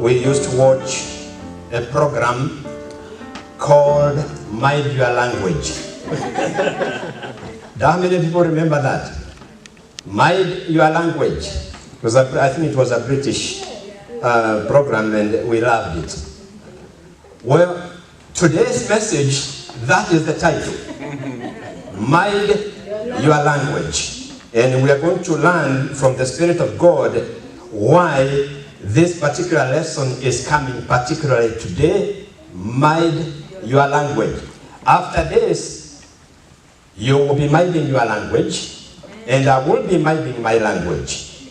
we used to watch a program called Mind Your Language. How many people remember that? Mind Your Language. I think it was a British program, and we loved it. Well, today's message, that is the title. Mind Your Language. And we are going to learn from the Spirit of God why this particular lesson is coming particularly today. Mind your language. After this, you will be minding your language, and I will be minding my language.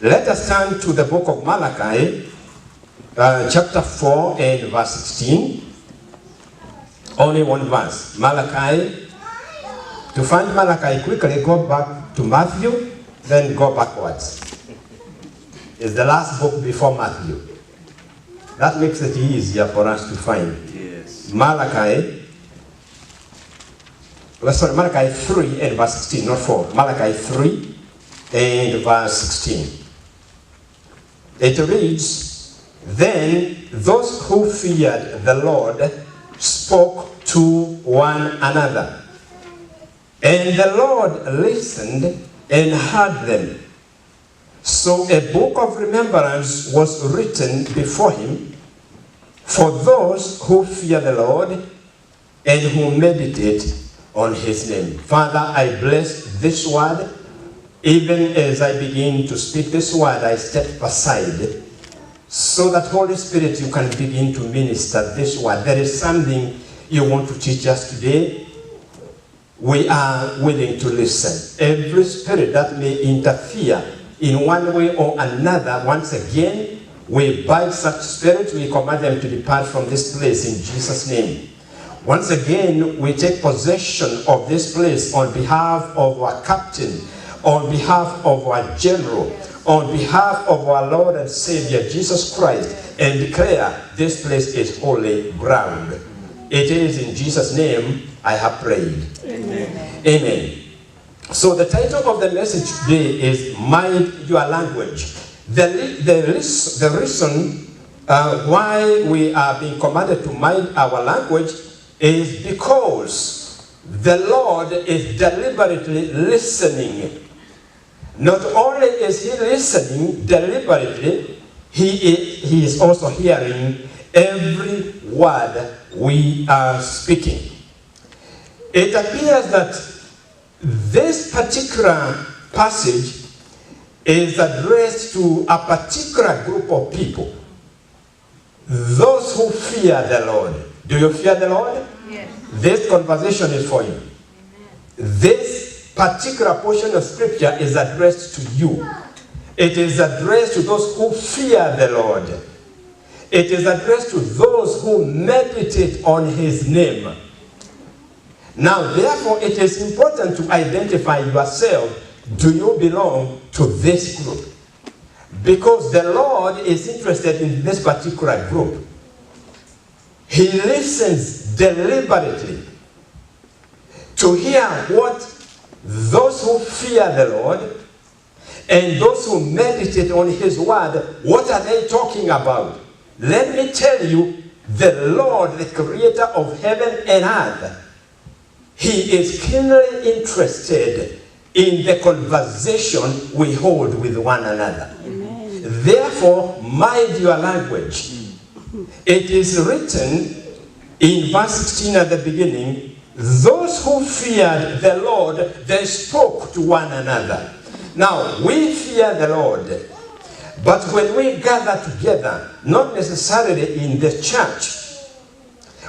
Let us turn to the book of Malachi, chapter 4 and verse 16. Only one verse. Malachi. To find Malachi, quickly go back to Matthew, then go backwards. It's the last book before Matthew. That makes it easier for us to find. Yes. Malachi 3 and verse 16, not 4. Malachi 3 and verse 16. It reads, "Then those who feared the Lord spoke to one another. And the Lord listened and heard them. So a book of remembrance was written before him for those who fear the Lord and who meditate on his name." Father, I bless this word. Even as I begin to speak this word, I step aside so that, Holy Spirit, you can begin to minister this word. There is something you want to teach us today. We are willing to listen. Every spirit that may interfere in one way or another, once again, we bind such spirits, we command them to depart from this place in Jesus' name. Once again, we take possession of this place on behalf of our captain, on behalf of our general, on behalf of our Lord and Savior Jesus Christ, and declare this place is holy ground. It is in Jesus' name I have prayed. Amen. Amen. So the title of the message today is Mind Your Language. The reason why we are being commanded to mind our language is because the Lord is deliberately listening. Not only is he listening deliberately, he is also hearing every word we are speaking. It appears that this particular passage is addressed to a particular group of people. Those who fear the Lord. Do you fear the Lord? Yes. This conversation is for you. Amen. This particular portion of scripture is addressed to you. It is addressed to those who fear the Lord. It is addressed to those who meditate on his name. Now, therefore, it is important to identify yourself. Do you belong to this group? Because the Lord is interested in this particular group. He listens deliberately to hear what those who fear the Lord and those who meditate on his word, what are they talking about? Let me tell you, the Lord, the creator of heaven and earth, he is keenly interested in the conversation we hold with one another. Amen. Therefore, mind your language. It is written in verse 16 at the beginning, those who feared the Lord, they spoke to one another. Now, we fear the Lord, but when we gather together, not necessarily in the church,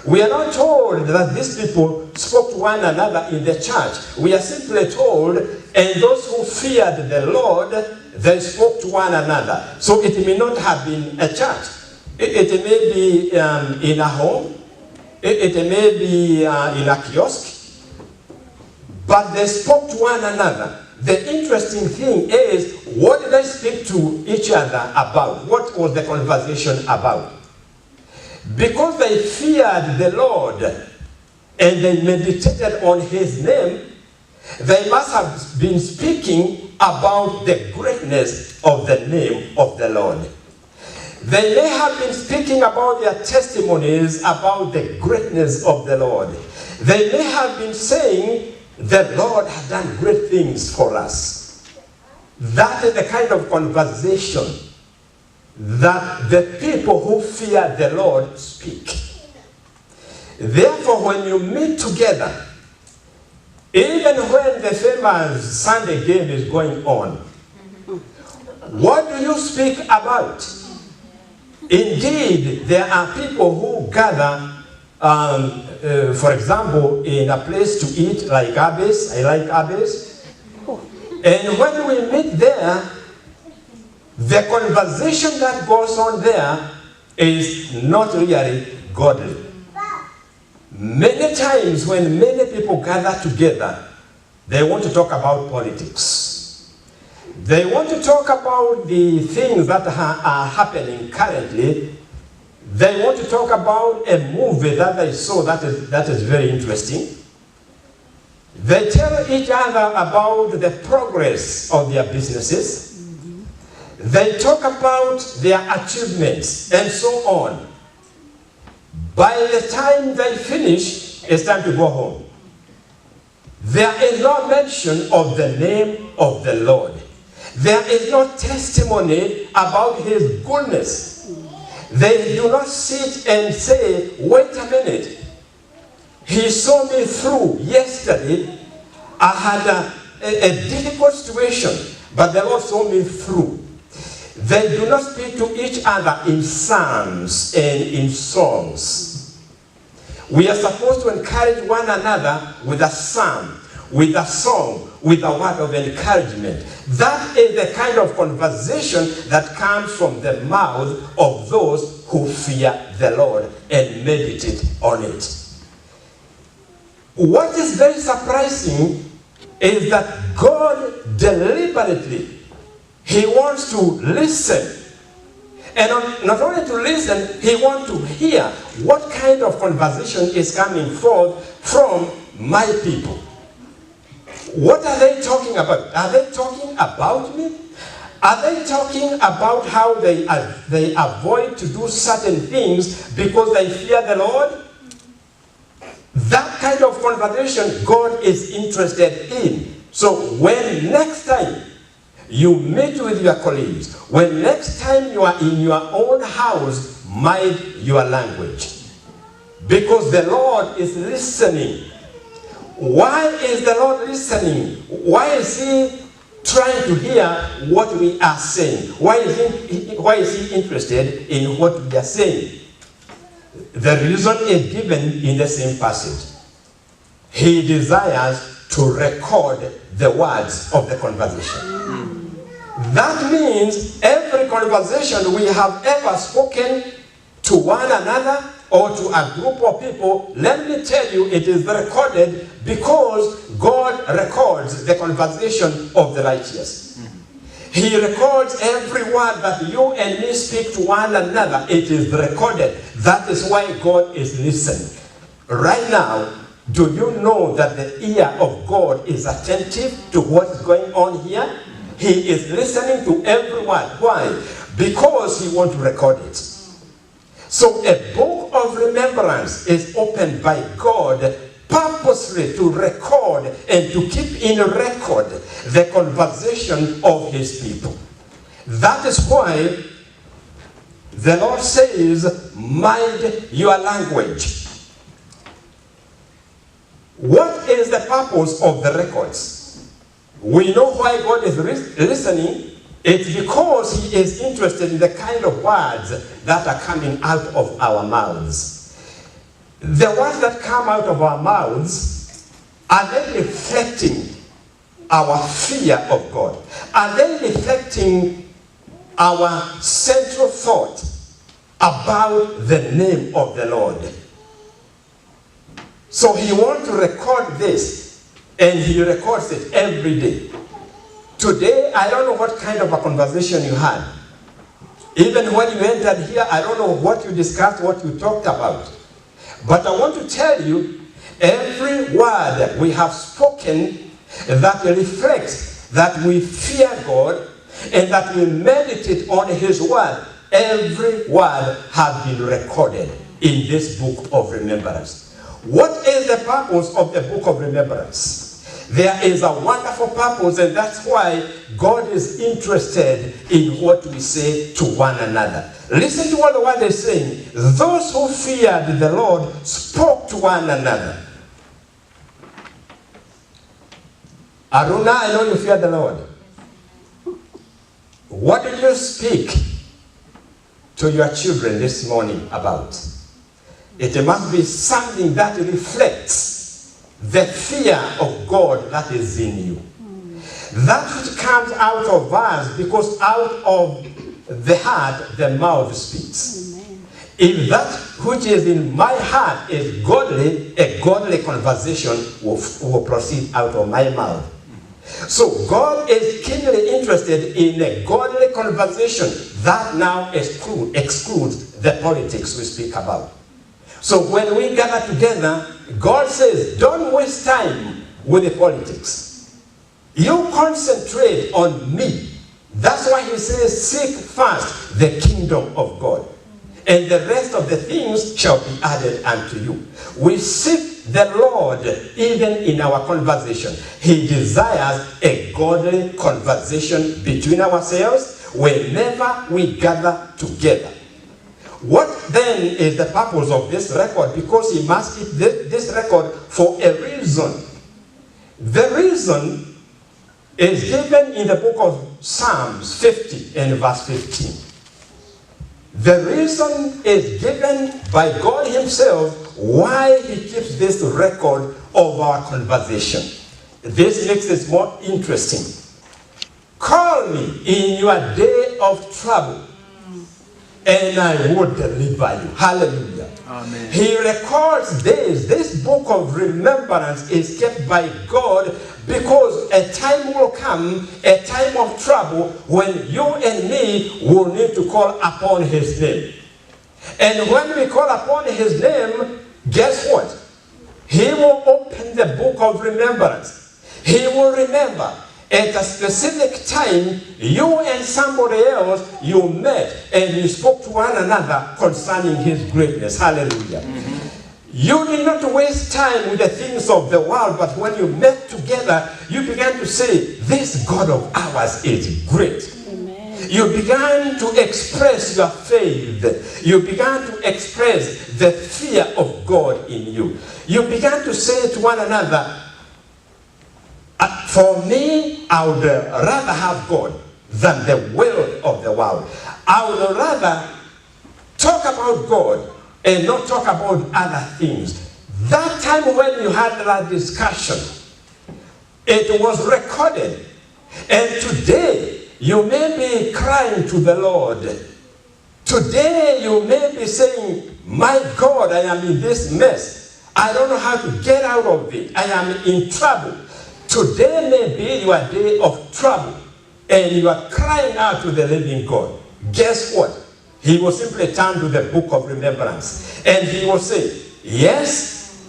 we are not told that these people spoke to one another in the church. We are simply told, and those who feared the Lord, they spoke to one another. So it may not have been a church. It may be in a home. It may be in a kiosk. But they spoke to one another. The interesting thing is, what did they speak to each other about? What was the conversation about? Because they feared the Lord and they meditated on his name, they must have been speaking about the greatness of the name of the Lord. They may have been speaking about their testimonies about the greatness of the Lord. They may have been saying, the Lord has done great things for us. That is the kind of conversation that the people who fear the Lord speak. Therefore, when you meet together, even when the famous Sunday game is going on, what do you speak about? Indeed, there are people who gather, for example, in a place to eat, like Abby's. I like Abby's. And when we meet there, the conversation that goes on there is not really godly. Many times when many people gather together, they want to talk about politics. They want to talk about the things that are happening currently. They want to talk about a movie that they saw that is very interesting. They tell each other about the progress of their businesses. They talk about their achievements and so on. By the time they finish, it's time to go home. There is no mention of the name of the Lord. There is no testimony about his goodness. They do not sit and say, wait a minute. He saw me through yesterday. I had a difficult situation, but the Lord saw me through. They do not speak to each other in psalms and in songs. We are supposed to encourage one another with a psalm, with a song, with a word of encouragement. That is the kind of conversation that comes from the mouth of those who fear the Lord and meditate on it. What is very surprising is that God deliberately, he wants to listen. And not only to listen, he wants to hear what kind of conversation is coming forth from my people. What are they talking about? Are they talking about me? Are they talking about how they avoid to do certain things because they fear the Lord? That kind of conversation God is interested in. So when next time you meet with your colleagues, when next time you are in your own house, mind your language. Because the Lord is listening. Why is the Lord listening? Why is he trying to hear what we are saying? Why is he interested in what we are saying? The reason is given in the same passage. He desires to record the words of the conversation. That means every conversation we have ever spoken to one another or to a group of people, let me tell you, it is recorded because God records the conversation of the righteous. He records every word that you and me speak to one another. It is recorded. That is why God is listening. Right now, do you know that the ear of God is attentive to what is going on here? He is listening to every word. Why? Because he wants to record it. So a book of remembrance is opened by God purposely to record and to keep in record the conversation of his people. That is why the Lord says, mind your language. What is the purpose of the records? We know why God is listening. It's because he is interested in the kind of words that are coming out of our mouths. The words that come out of our mouths, are they reflecting our fear of God? Are they reflecting our central thought about the name of the Lord? So he wants to record this, and he records it every day. Today, I don't know what kind of a conversation you had. Even when you entered here, I don't know what you discussed, what you talked about. But I want to tell you, every word that we have spoken that reflects that we fear God and that we meditate on his word every word has been recorded in this book of remembrance. What is the purpose of the book of remembrance? There is a wonderful purpose, and that's why God is interested in what we say to one another. Listen to what the word is saying. Those who feared the Lord spoke to one another. Aruna, I know you fear the Lord. What did you speak to your children this morning about? It must be something that reflects the fear of God that is in you. That which comes out of us, because out of the heart the mouth speaks. Amen. If that which is in my heart is godly, a godly conversation will proceed out of my mouth. So God is keenly interested in a godly conversation that now excludes the politics we speak about. So when we gather together, God says, don't waste time with the politics. You concentrate on me. That's why he says, seek first the kingdom of God, and the rest of the things shall be added unto you. We seek the Lord even in our conversation. He desires a godly conversation between ourselves whenever we gather together. What then is the purpose of this record? Because he must keep this record for a reason. The reason is given in the book of Psalms 50 and verse 15. The reason is given by God himself why he keeps this record of our conversation. This makes it more interesting. Call me in your day of trouble, and I will deliver you. Hallelujah. Amen. He records days. This book of remembrance is kept by God because a time will come, a time of trouble, when you and me will need to call upon his name. And when we call upon his name, guess what? He will open the book of remembrance. He will remember. At a specific time, you and somebody else, you met and you spoke to one another concerning his greatness. Hallelujah. Mm-hmm. You did not waste time with the things of the world, but when you met together, you began to say, this God of ours is great. Amen. You began to express your faith. You began to express the fear of God in you. You began to say to one another, for me, I would rather have God than the wealth of the world. I would rather talk about God and not talk about other things. That time when you had that discussion, it was recorded. And today, you may be crying to the Lord. Today, you may be saying, my God, I am in this mess. I don't know how to get out of it. I am in trouble. Today may be your day of trouble, and you are crying out to the living God. Guess what? He will simply turn to the book of remembrance, and he will say, yes,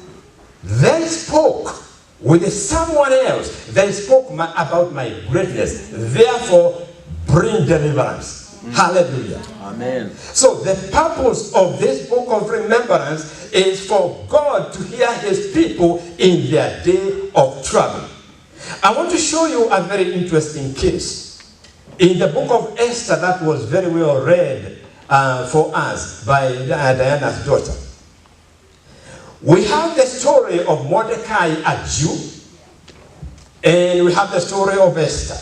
they spoke with someone else. They spoke about my greatness. Therefore, bring deliverance. Hallelujah. Amen. So the purpose of this book of remembrance is for God to hear his people in their day of trouble. I want to show you a very interesting case in the book of Esther that was very well read for us by Diana's daughter. We have the story of Mordecai, a Jew, and we have the story of Esther.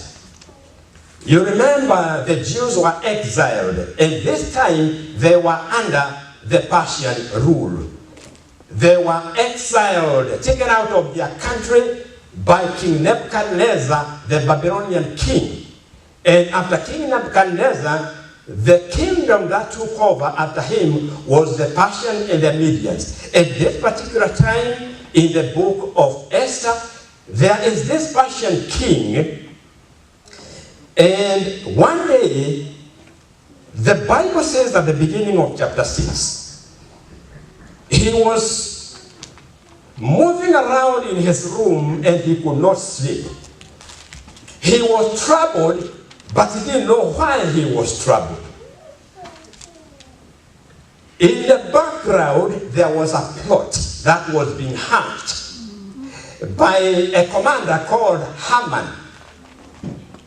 You remember the Jews were exiled, and this time they were under the Persian rule. They were exiled, taken out of their country by King Nebuchadnezzar, the Babylonian king. And after King Nebuchadnezzar, the kingdom that took over after him was the Persian and the Medians. At this particular time in the book of Esther, there is this Persian king, and one day, the Bible says at the beginning of chapter 6, he was moving around in his room and he could not sleep. He was troubled, but he didn't know why he was troubled. In the background, there was a plot that was being hatched by a commander called Haman.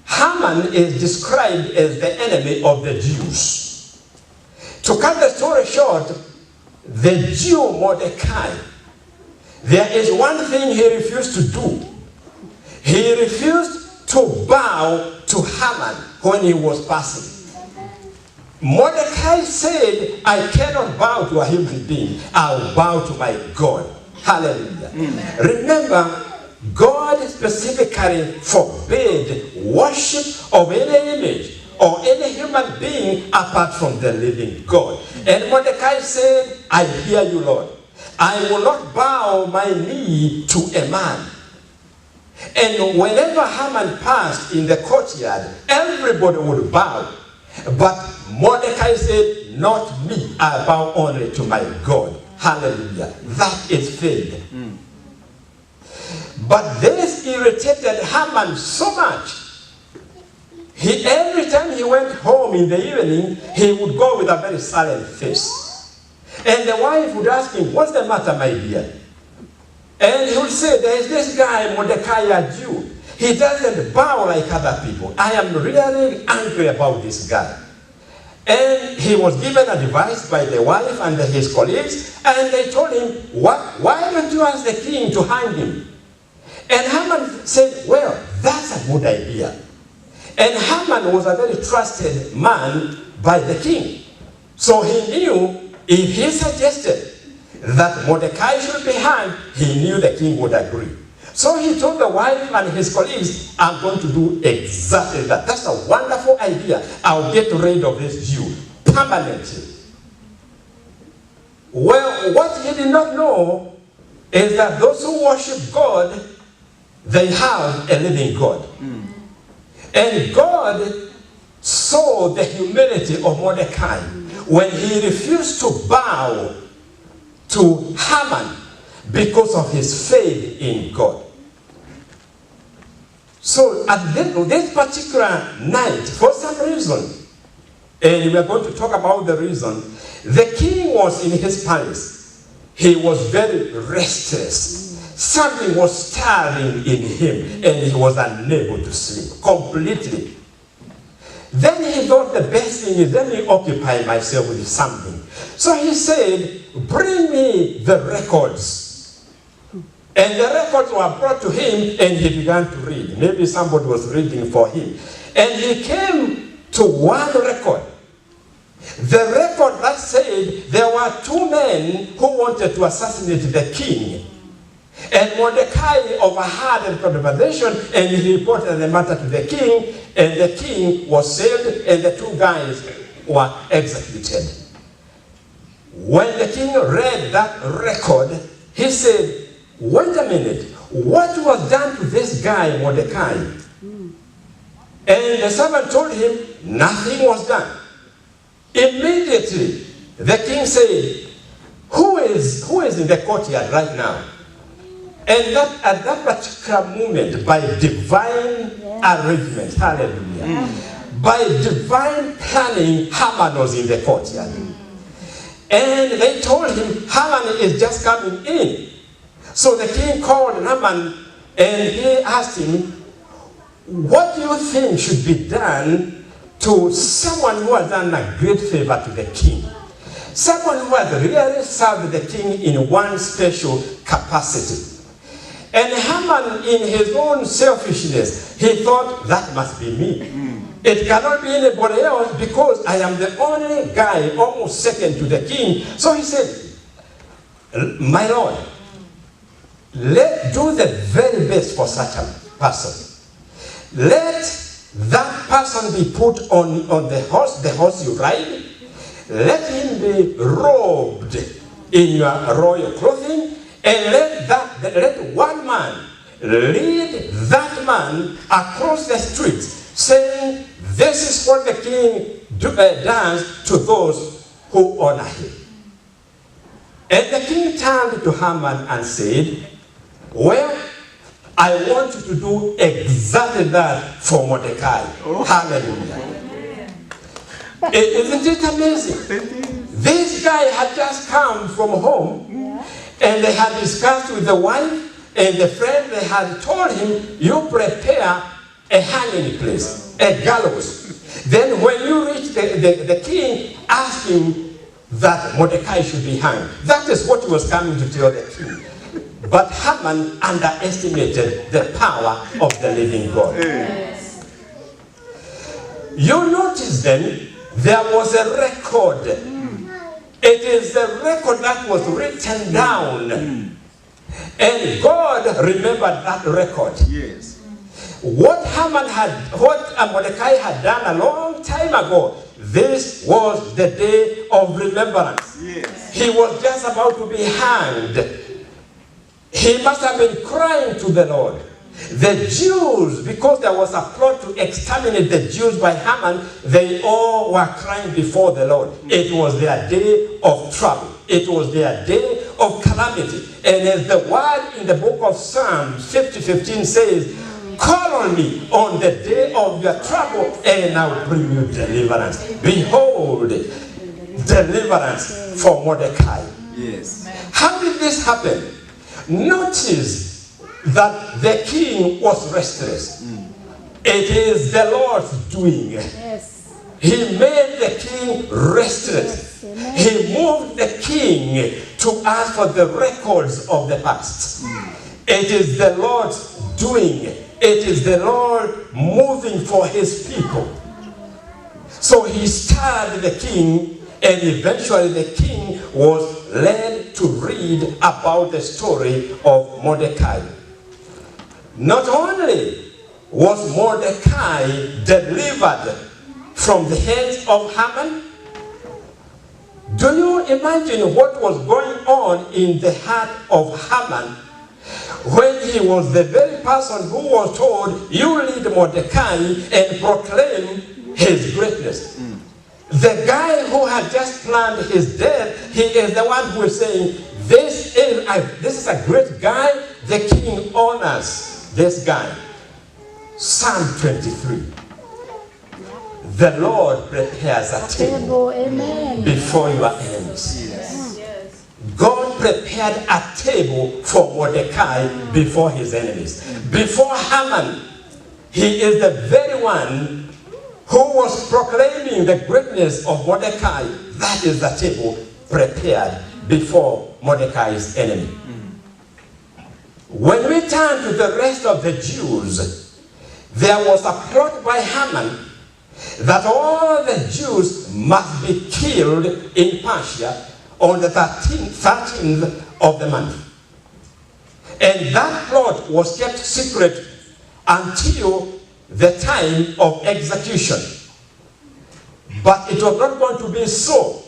Haman is described as the enemy of the Jews. To cut the story short, the Jew Mordecai, there is one thing he refused to do. He refused to bow to Haman when he was passing. Mordecai said, I cannot bow to a human being. I'll bow to my God. Hallelujah. Remember, God specifically forbade worship of any image or any human being apart from the living God. And Mordecai said, I hear you, Lord. I will not bow my knee to a man. And whenever Haman passed in the courtyard, everybody would bow. But Mordecai said, not me, I bow only to my God. Hallelujah. That is faith. But this irritated Haman so much. Every time he went home in the evening, he would go with a very silent face. And the wife would ask him, what's the matter, my dear? And he would say, there is this guy, Mordecai, a Jew. He doesn't bow like other people. I am really angry about this guy. And he was given advice by the wife and his colleagues, and they told him, why don't you ask the king to hang him? And Haman said, well, that's a good idea. And Haman was a very trusted man by the king. So he knew if he suggested that Mordecai should be hanged, he knew the king would agree. So he told the wife and his colleagues, I'm going to do exactly that. That's a wonderful idea. I'll get rid of this Jew permanently. Well, what he did not know is that those who worship God, they have a living God. And God saw the humility of Mordecai when he refused to bow to Haman because of his faith in God. So at this particular night, for some reason, and we are going to talk about the reason, the king was in his palace. He was very restless. Something was stirring in him, and he was unable to sleep completely. Then he thought the best thing is, let me occupy myself with something. So he said, bring me the records. And the records were brought to him, and he began to read. Maybe somebody was reading for him. And he came to one record. The record that said there were two men who wanted to assassinate the king. And Mordecai overheard the conversation, and he reported the matter to the king, and the king was saved, and the two guys were executed. When the king read that record, he said, wait a minute, what was done to this guy, Mordecai? And the servant told him, nothing was done. Immediately, the king said, who is in the courtyard right now? And that at that particular moment, by divine arrangement, hallelujah, by divine planning, Haman was in the courtyard. And they told him, Haman is just coming in. So the king called Haman and he asked him, what do you think should be done to someone who has done a great favor to the king? Someone who has really served the king in one special capacity. And Haman, in his own selfishness, he thought, that must be me. It cannot be anybody else because I am the only guy almost second to the king. So he said, my lord, do the very best for such a person. Let that person be put on the horse you ride. Let him be robed in your royal clothing, and let one man lead that man across the streets, saying, this is what the king does to those who honor him. And the king turned to Haman and said, well, I want you to do exactly that for Mordecai. Oh. Hallelujah. Isn't it amazing? This Mordecai had just come from home, and they had discussed with the wife and the friend. They had told him, you prepare a hanging place, a gallows. Then when you reach the king, ask him that Mordecai should be hanged. That is what he was coming to tell the king. But Haman underestimated the power of the living God. Yes. You notice then, there was a record. It is the record that was written down. And God remembered that record. Yes. What Mordecai had done a long time ago, this was the day of remembrance. Yes. He was just about to be hanged. He must have been crying to the Lord. The Jews, because there was a plot to exterminate the Jews by Haman, they all were crying before the Lord. It was their day of trouble. It was their day of calamity. And as the word in the book of Psalms 50:15 says, call on me on the day of your trouble, and I will bring you deliverance. Behold, deliverance for Mordecai. Yes. How did this happen? Notice that the king was restless. It is the Lord's doing. Yes. He made the king restless. Yes. He moved the king to ask for the records of the past. It is the Lord's doing. It is the Lord moving for his people. So he stirred the king, and eventually the king was led to read about the story of Mordecai. Not only was Mordecai delivered from the hands of Haman, do you imagine what was going on in the heart of Haman when he was the very person who was told, you lead Mordecai and proclaim his greatness? The guy who had just planned his death, he is the one who is saying, this is a great guy. The king honors this guy. Psalm 23. The Lord prepares a table before your enemies. Yes. God prepared a table for Mordecai before his enemies. Before Haman, he is the very one who was proclaiming the greatness of Mordecai. That is the table prepared before Mordecai's enemy. When we turn to the rest of the Jews, there was a plot by Haman that all the Jews must be killed in Persia on the 13th of the month. And that plot was kept secret until the time of execution. But it was not going to be so,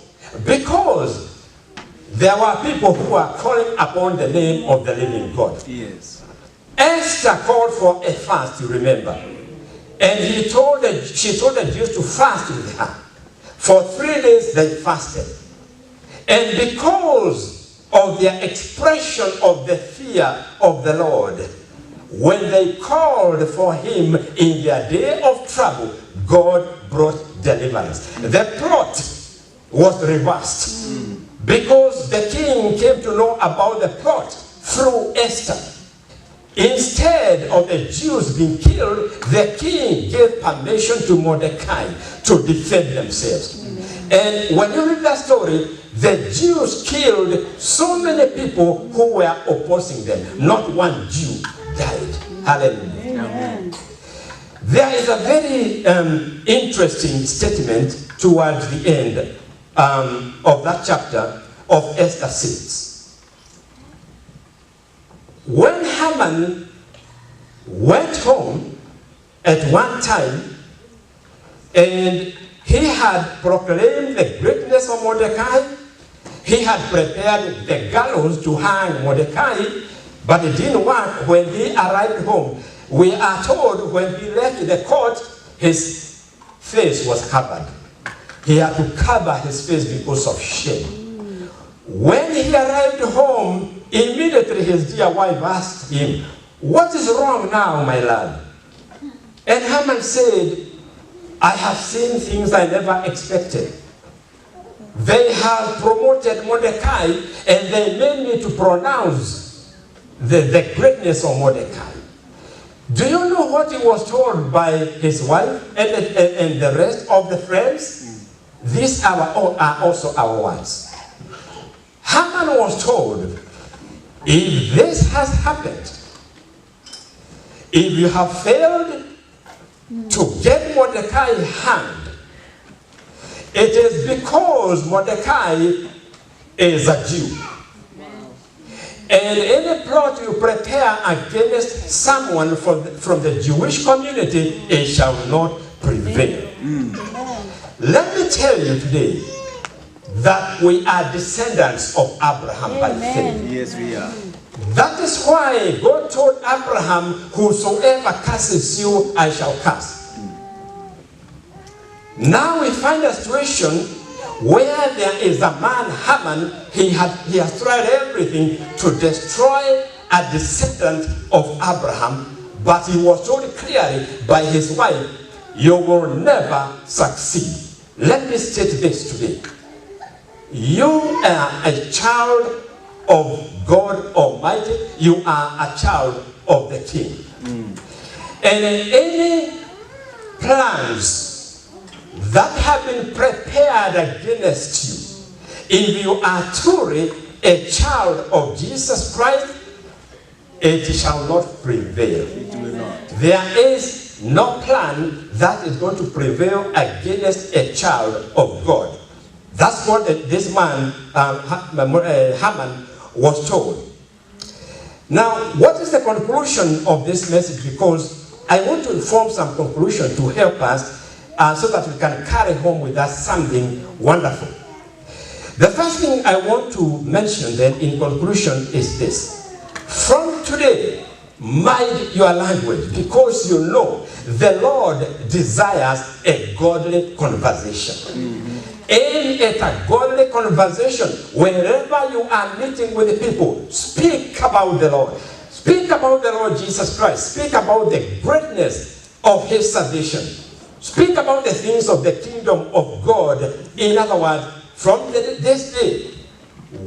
because there were people who were calling upon the name of the living God. Yes. Esther called for a fast, you remember. And she told the Jews to fast with her. For 3 days they fasted. And because of their expression of the fear of the Lord, when they called for him in their day of trouble, God brought deliverance. The plot was reversed because the king came to know about the plot through Esther. Instead of the Jews being killed, the king gave permission to Mordecai to defend themselves. And when you read that story, the Jews killed so many people who were opposing them. Not one Jew died. Hallelujah. Amen. There is a very interesting statement towards the end of that chapter of Esther 6. When Haman went home at one time and he had proclaimed the greatness of Mordecai, he had prepared the gallows to hang Mordecai, but it didn't work when he arrived home. We are told when he left the court, his face was covered. He had to cover his face because of shame. When he arrived home, immediately his dear wife asked him, "What is wrong now, my lad?" And Haman said, "I have seen things I never expected. They have promoted Mordecai, and they made me to pronounce the greatness of Mordecai. Do you know what he was told by his wife and the rest of the friends? These are also our words. Haman was told, if this has happened, if you have failed to get Mordecai hanged, it is because Mordecai is a Jew. And any plot you prepare against someone from the Jewish community, it shall not prevail. Let me tell you today that we are descendants of Abraham by faith. Yes, we are. That is why God told Abraham, whosoever curses you, I shall curse. Now we find a situation where there is a man, Haman, he has tried everything to destroy a descendant of Abraham, but he was told clearly by his wife, you will never succeed. Let me state this today. You are a child of God Almighty. You are a child of the King. And any plans that have been prepared against you, if you are truly a child of Jesus Christ, it shall not prevail. It will not. There is no plan that is going to prevail against a child of God. That's what this man, Haman, was told. Now, what is the conclusion of this message? Because I want to form some conclusion to help us so that we can carry home with us something wonderful. The first thing I want to mention then in conclusion is this. From today, mind your language, because you know the Lord desires a godly conversation. Aim at a godly conversation. Wherever you are meeting with the people, speak about the Lord. Speak about the Lord Jesus Christ. Speak about the greatness of his salvation. Speak about the things of the kingdom of God. In other words, from this day,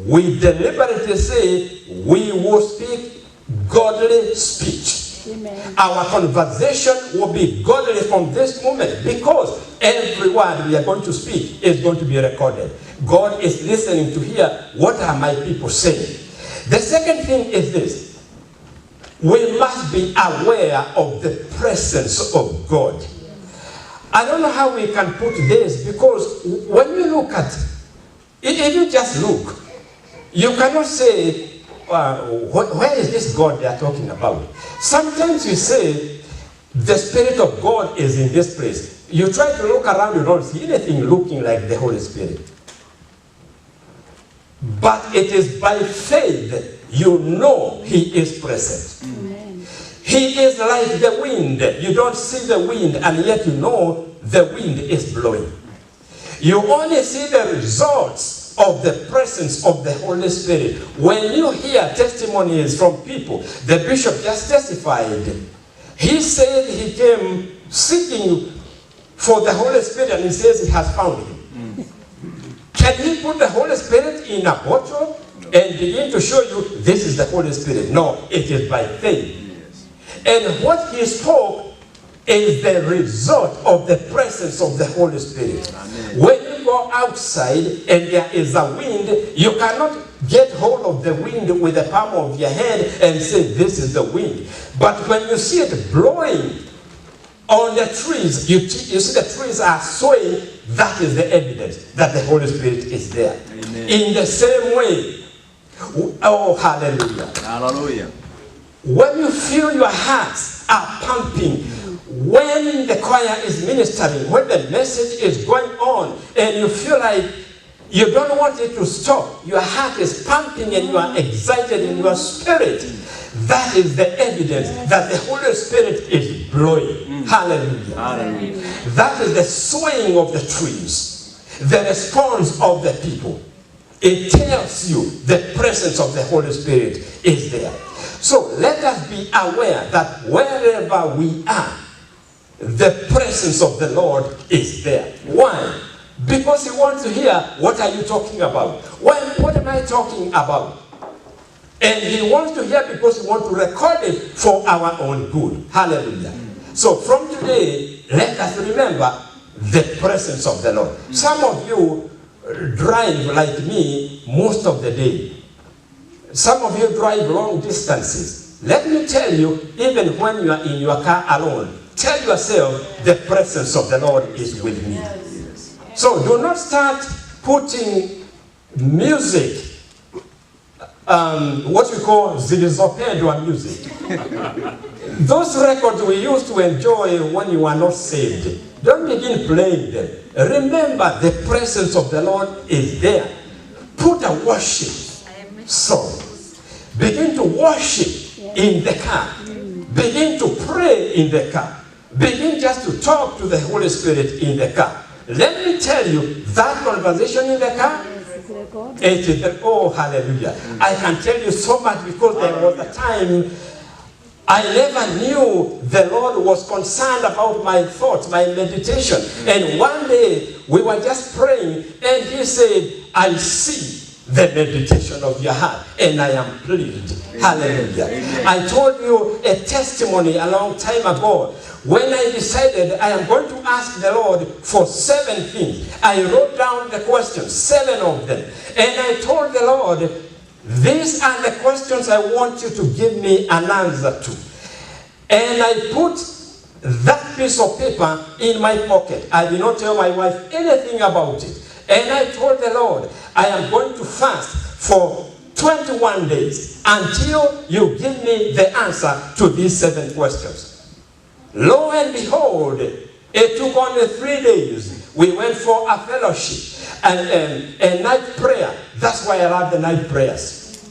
we deliberately say we will speak godly speech. Amen. Our conversation will be godly from this moment, because every word we are going to speak is going to be recorded. God is listening to hear what are my people saying. The second thing is this. We must be aware of the presence of God. I don't know how we can put this, because when you look at, if you just look, you cannot say, where is this God they are talking about? Sometimes you say, the Spirit of God is in this place. You try to look around, you don't see anything looking like the Holy Spirit. But it is by faith you know he is present. Amen. He is like the wind. You don't see the wind, and yet you know the wind is blowing. You only see the results of the presence of the Holy Spirit when you hear testimonies from people. The bishop just testified. He said he came seeking for the Holy Spirit, and he says he has found him. Can he put the Holy Spirit in a bottle and begin to show you this is the Holy Spirit? No, it is by faith. And what he spoke is the result of the presence of the Holy Spirit. Amen. When you go outside and there is a wind, you cannot get hold of the wind with the palm of your hand and say, this is the wind. But when you see it blowing on the trees, you see the trees are swaying, that is the evidence that the Holy Spirit is there. Amen. In the same way, oh, hallelujah. Hallelujah. When you feel your hearts are pumping, when the choir is ministering, when the message is going on, and you feel like you don't want it to stop, your heart is pumping and you are excited in your spirit, that is the evidence that the Holy Spirit is blowing. Hallelujah. Hallelujah. That is the swaying of the trees, the response of the people. It tells you the presence of the Holy Spirit is there. So let us be aware that wherever we are, the presence of the Lord is there. Why? Because he wants to hear, what are you talking about? What am I talking about? And he wants to hear because he wants to record it for our own good. Hallelujah. So from today, let us remember the presence of the Lord. Some of you drive like me most of the day. Some of you drive long distances. Let me tell you, even when you are in your car alone, tell yourself the presence of the Lord is with me. So do not start putting music, what we call zilizopendwa music. Those records we used to enjoy when you were not saved. Don't begin playing them. Remember, the presence of the Lord is there. Put a worship song. Begin to worship in the car. Begin to pray in the car. Begin just to talk to the Holy Spirit in the car. Let me tell you, that conversation in the car, it is oh, hallelujah. I can tell you so much because there was a time I never knew the Lord was concerned about my thoughts, my meditation. And one day we were just praying and he said, I see the meditation of your heart and I am pleased. Hallelujah. I told you a testimony a long time ago. When I decided I am going to ask the Lord for 7 things, I wrote down the questions, 7 of them. And I told the Lord, these are the questions I want you to give me an answer to. And I put that piece of paper in my pocket. I did not tell my wife anything about it. And I told the Lord, I am going to fast for 21 days until you give me the answer to these 7 questions. Lo and behold, it took only 3 days. We went for a fellowship and a night prayer. That's why I love the night prayers.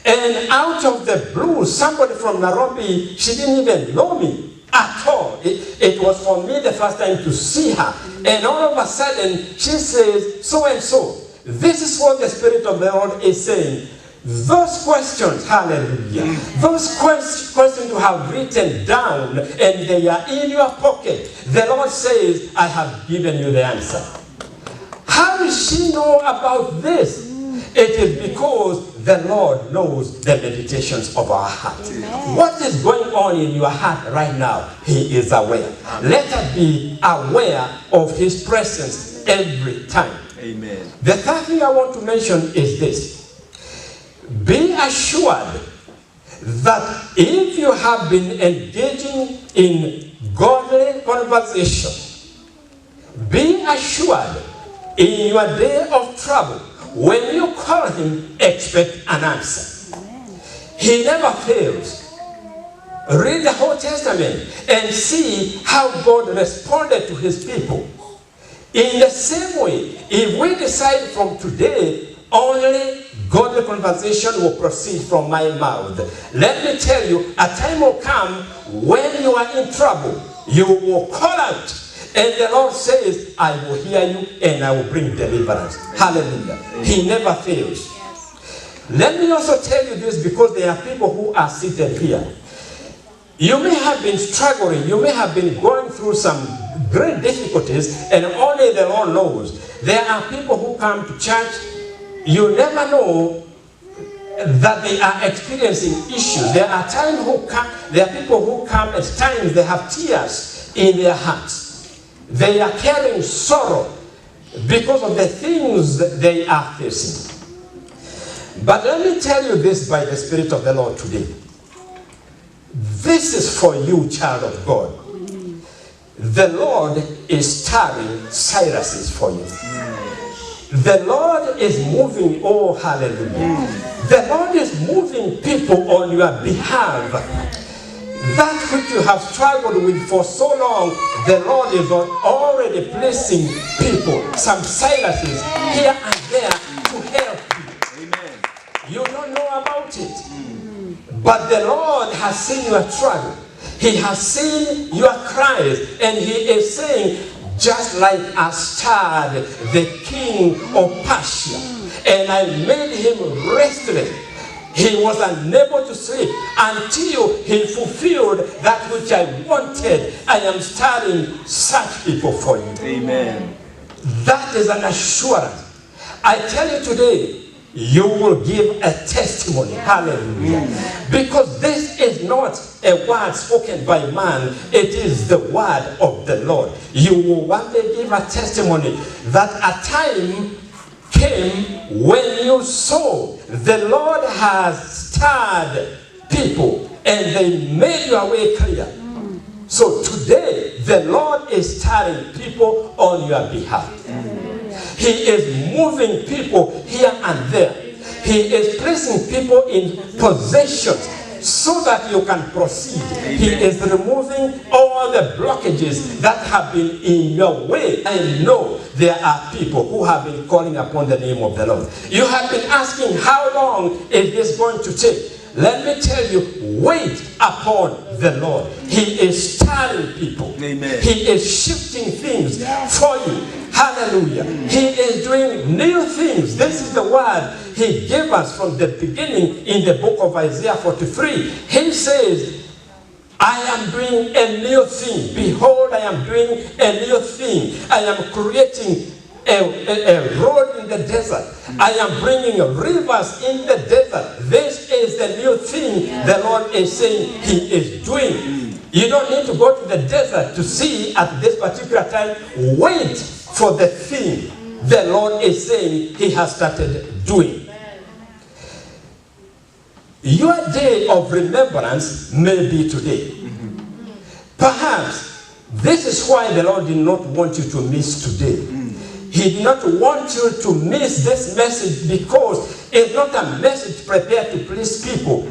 And out of the blue, somebody from Nairobi, she didn't even know me at all. It was for me the first time to see her. And all of a sudden, she says, so and so. This is what the Spirit of the Lord is saying. Those questions, hallelujah, those questions you have written down and they are in your pocket, the Lord says, I have given you the answer. How does she know about this? It is because the Lord knows the meditations of our heart. Amen. What is going on in your heart right now? He is aware. Amen. Let us be aware of His presence every time. Amen. The third thing I want to mention is this. Be assured that if you have been engaging in godly conversation, be assured in your day of trouble, when you call Him, expect an answer. Amen. He never fails. Read the Old Testament and see how God responded to His people. In the same way, if we decide from today, only godly conversation will proceed from my mouth, let me tell you, a time will come when you are in trouble, you will call out. And the Lord says, I will hear you and I will bring deliverance. Hallelujah. He never fails. Yes. Let me also tell you this because there are people who are seated here. You may have been struggling. You may have been going through some great difficulties and only the Lord knows. There are people who come to church. You never know that they are experiencing issues. There are people who come at times they have tears in their hearts. They are carrying sorrow because of the things that they are facing. But let me tell you this by the Spirit of the Lord today. This is for you, child of God. The Lord is stirring Cyruses for you. The Lord is moving, oh hallelujah. The Lord is moving people on your behalf. That which you have struggled with for so long, the Lord is already placing people, some Cyruses here and there to help you. Amen. You don't know about it. But the Lord has seen your struggle. He has seen your cries. And He is saying, just like I stirred the king of Persia, and I made him restless. He was unable to sleep until he fulfilled that which I wanted. I am stirring such people for you. Amen. That is an assurance. I tell you today, you will give a testimony. Hallelujah. Because this is not a word spoken by man, it is the word of the Lord. You will one day give a testimony that a time came when you saw the Lord has stirred people and they made your way clear. So today, the Lord is stirring people on your behalf. He is moving people here and there. He is placing people in positions so that you can proceed. He is removing all the blockages that have been in your way. I know there are people who have been calling upon the name of the Lord. You have been asking, how long is this going to take? Let me tell you, wait upon the Lord. He is stirring people. Amen. He is shifting things for you. Hallelujah. He is doing new things. This is the word he gave us from the beginning in the book of Isaiah 43. He says, I am doing a new thing. Behold, I am doing a new thing. I am creating a road in the desert. I am bringing rivers in the desert. This is the new thing the Lord is saying he is doing. You don't need to go to the desert to see at this particular time. Wait for the thing the Lord is saying he has started doing. Your day of remembrance may be today. Perhaps this is why the Lord did not want you to miss today. He did not want you to miss this message because it's not a message prepared to please people.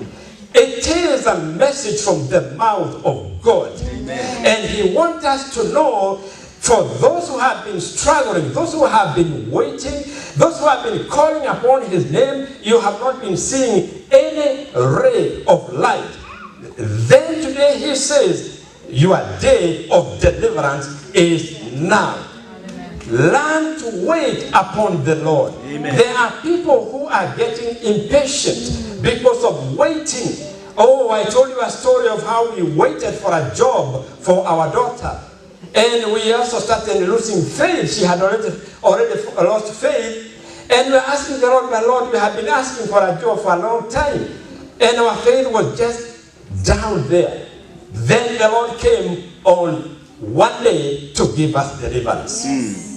It is a message from the mouth of God. Amen. And he wants us to know, for those who have been struggling, those who have been waiting, those who have been calling upon his name, you have not been seeing any ray of light. Then today he says, your day of deliverance is now. Learn to wait upon the Lord. Amen. There are people who are getting impatient because of waiting. Oh, I told you a story of how we waited for a job for our daughter. And we also started losing faith. She had already lost faith. And we were asking the Lord, my Lord, we have been asking for a job for a long time. And our faith was just down there. Then the Lord came on one day to give us deliverance.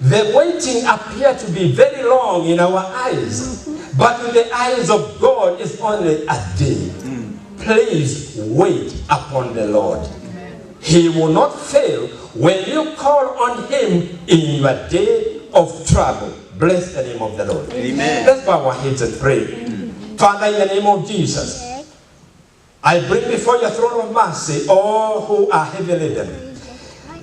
The waiting appeared to be very long in our eyes, but in the eyes of God it's only a day. Please wait upon the Lord. He will not fail when you call on him in your day of trouble. Bless the name of the Lord. Amen. Let's bow our heads and pray. Father, in the name of Jesus, I bring before your throne of mercy all who are heavy laden.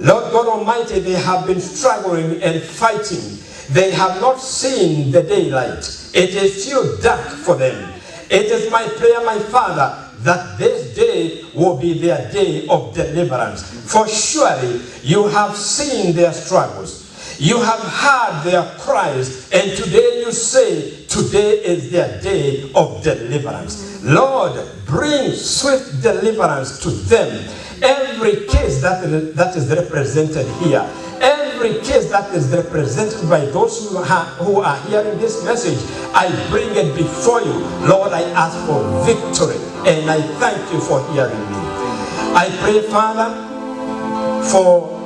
Lord God Almighty, they have been struggling and fighting. They have not seen the daylight. It is still dark for them. It is my prayer, my Father, that this day will be their day of deliverance. For surely you have seen their struggles. You have heard their cries. And today you say, today is their day of deliverance. Lord, bring swift deliverance to them. Every case that is represented here, every case that is represented by those who are hearing this message, I bring it before you. Lord, I ask for victory, and I thank you for hearing me. I pray, Father, for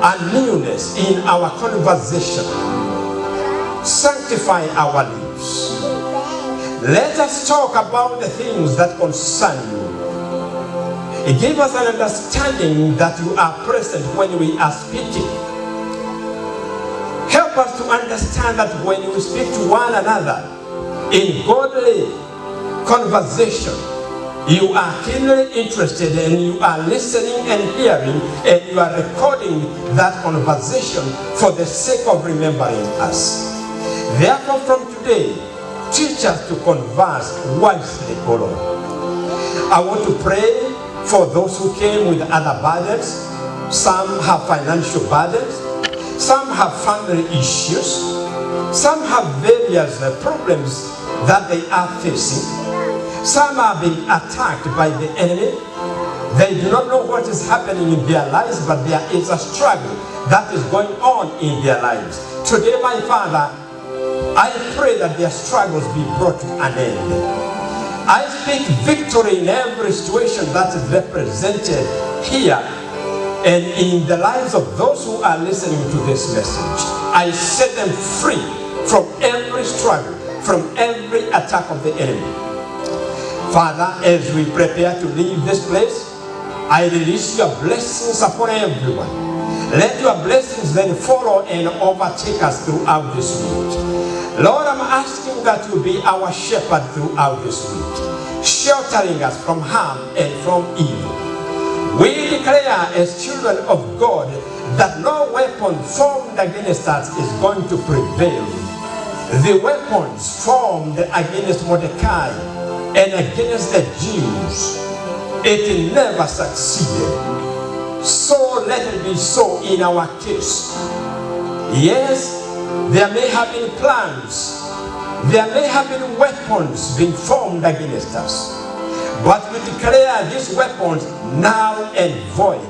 a newness in our conversation. Sanctify our lives. Let us talk about the things that concern you. Give us an understanding that you are present when we are speaking. Help us to understand that when we speak to one another in godly conversation, you are keenly interested and you are listening and hearing, and you are recording that conversation for the sake of remembering us. Therefore, from today, teach us to converse wisely, O Lord. I want to pray for those who came with other burdens. Some have financial burdens. Some have family issues. Some have various problems that they are facing. Some are being attacked by the enemy. They do not know what is happening in their lives, but there is a struggle that is going on in their lives. Today, my Father, I pray that their struggles be brought to an end. I speak victory in every situation that is represented here and in the lives of those who are listening to this message. I set them free from every struggle, from every attack of the enemy. Father, as we prepare to leave this place, I release your blessings upon everyone. Let your blessings then follow and overtake us throughout this week. Lord, I'm asking that you be our shepherd throughout this week, sheltering us from harm and from evil. We declare as children of God that no weapon formed against us is going to prevail. The weapons formed against Mordecai and against the Jews, it never succeeded. So let it be so in our case. Yes, there may have been plans, there may have been weapons being formed against us, but we declare these weapons null and void.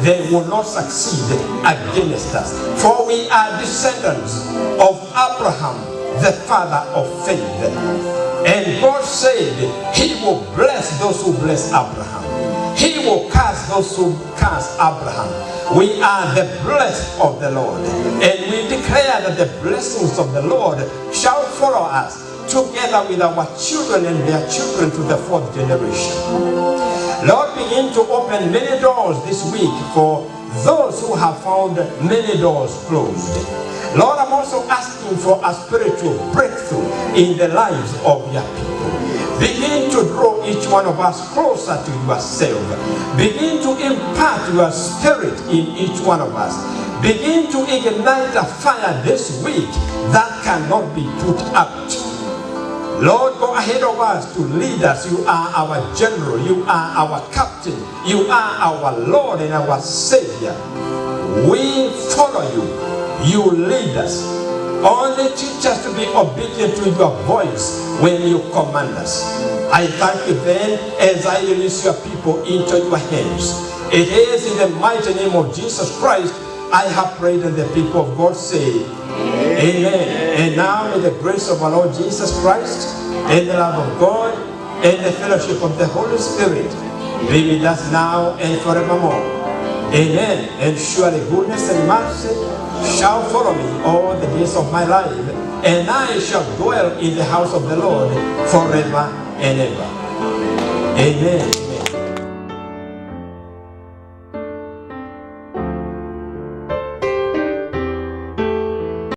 They will not succeed against us. For we are descendants of Abraham, the father of faith. And God said he will bless those who bless Abraham. He will curse those who curse Abraham. We are the blessed of the Lord. And we declare that the blessings of the Lord shall follow us, together with our children and their children to the fourth generation. Lord, begin to open many doors this week for those who have found many doors closed. Lord, I'm also asking for a spiritual breakthrough in the lives of your people. Begin to draw each one of us closer to yourself. Begin to impart your spirit in each one of us. Begin to ignite a fire this week that cannot be put out. Lord, go ahead of us to lead us. You are our general. You are our captain. You are our Lord and our Savior. We follow you. You lead us. Only teach us to be obedient to your voice when you command us. I thank you then as I release your people into your hands. It is in the mighty name of Jesus Christ I have prayed, and the people of God say, Amen. And now may the grace of our Lord Jesus Christ and the love of God and the fellowship of the Holy Spirit be with us now and forevermore. Amen. And surely goodness and mercy shall follow me all the days of my life, and I shall dwell in the house of the Lord forever and ever. Amen.